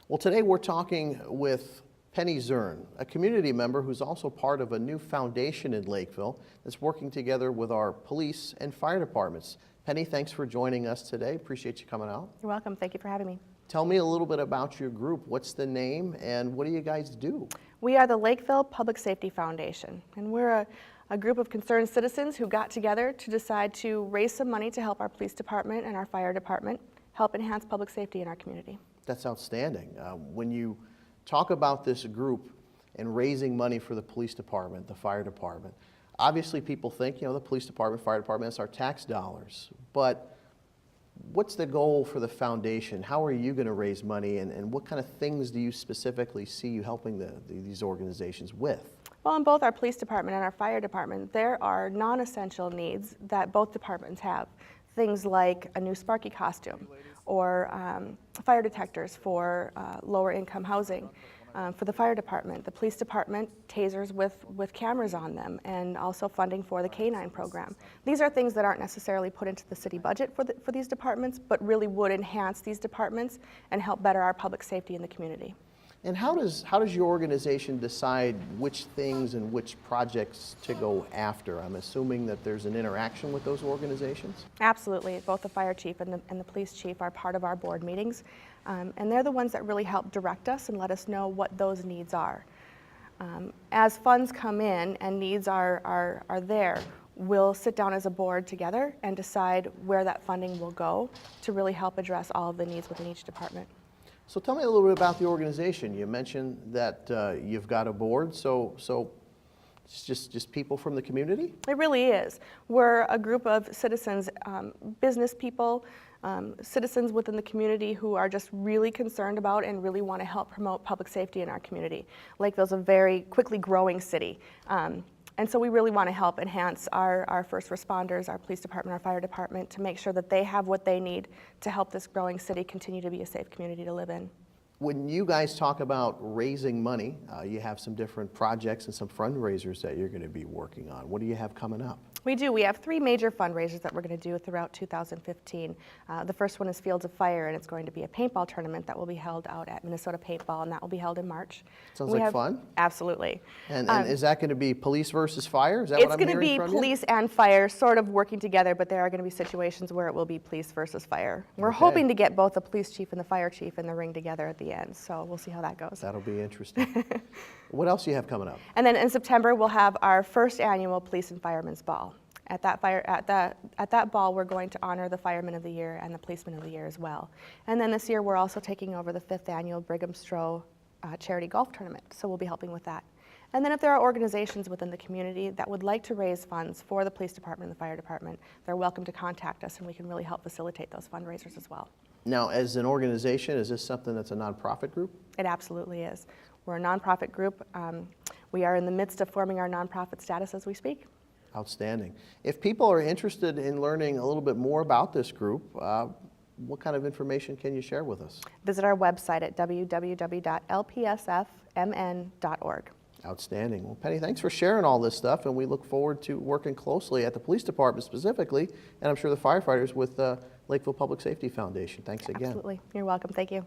Well, today we're talking with Penny Zern, a community member who's also part of a new foundation in Lakeville that's working together with our police and fire departments. Penny, thanks for joining us today. Appreciate you coming out. You're welcome. Thank you for having me. Tell me a little bit about your group. What's the name and what do you guys do? We are the Lakeville Public Safety Foundation, and we're a group of concerned citizens who got together to decide to raise some money to help our police department and our fire department help enhance public safety in our community. That's outstanding. When you talk about this group and raising money for the police department, the fire department, obviously people think, the police department, fire department, that's our tax dollars. But what's the goal for the foundation? How are you going to raise money, and what kind of things do you specifically see you helping these organizations with? Well, in both our police department and our fire department, there are non-essential needs that both departments have. Things like a new Sparky costume or fire detectors for lower income housing. For the fire department, the police department, tasers with cameras on them, and also funding for the K-9 program. These are things that aren't necessarily put into the city budget for these departments, but really would enhance these departments and help better our public safety in the community. And how does your organization decide which things and which projects to go after? I'm assuming that there's an interaction with those organizations? Absolutely. Both the fire chief and the police chief are part of our board meetings, and they're the ones that really help direct us and let us know what those needs are. As funds come in and needs are there, we'll sit down as a board together and decide where that funding will go to really help address all of the needs within each department. So tell me a little bit about the organization. You mentioned that you've got a board, so it's just people from the community? It really is. We're a group of citizens, business people, citizens within the community who are just really concerned about and really want to help promote public safety in our community. Lakeville's a very quickly growing city. And so we really want to help enhance our first responders, our police department, our fire department, to make sure that they have what they need to help this growing city continue to be a safe community to live in. When you guys talk about raising money, you have some different projects and some fundraisers that you're going to be working on. What do you have coming up? We do. We have 3 major fundraisers that we're going to do throughout 2015. The first one is Fields of Fire, and it's going to be a paintball tournament that will be held out at Minnesota Paintball, and that will be held in March. Sounds like fun. Absolutely. And is that going to be police versus fire? Is that what I'm hearing from you? It's going to be police and fire sort of working together, but there are going to be situations where it will be police versus fire. We're hoping to get both the police chief and the fire chief in the ring together at the end, so we'll see how that goes. That'll be interesting. What else do you have coming up? And then in September, we'll have our first annual Police and Firemen's Ball. At that ball, we're going to honor the Fireman of the Year and the Policeman of the Year as well. And then this year, we're also taking over the 5th annual Brigham Stroh charity golf tournament, so we'll be helping with that. And then if there are organizations within the community that would like to raise funds for the police department and the fire department, they're welcome to contact us, and we can really help facilitate those fundraisers as well. Now, as an organization, is this something that's a nonprofit group? It absolutely is. We're a nonprofit group. We are in the midst of forming our nonprofit status as we speak. Outstanding. If people are interested in learning a little bit more about this group, what kind of information can you share with us? Visit our website at www.lpsfmn.org. Outstanding. Well, Penny, thanks for sharing all this stuff, and we look forward to working closely at the police department specifically, and I'm sure the firefighters with the Lakeville Public Safety Foundation. Thanks again. Absolutely. You're welcome. Thank you.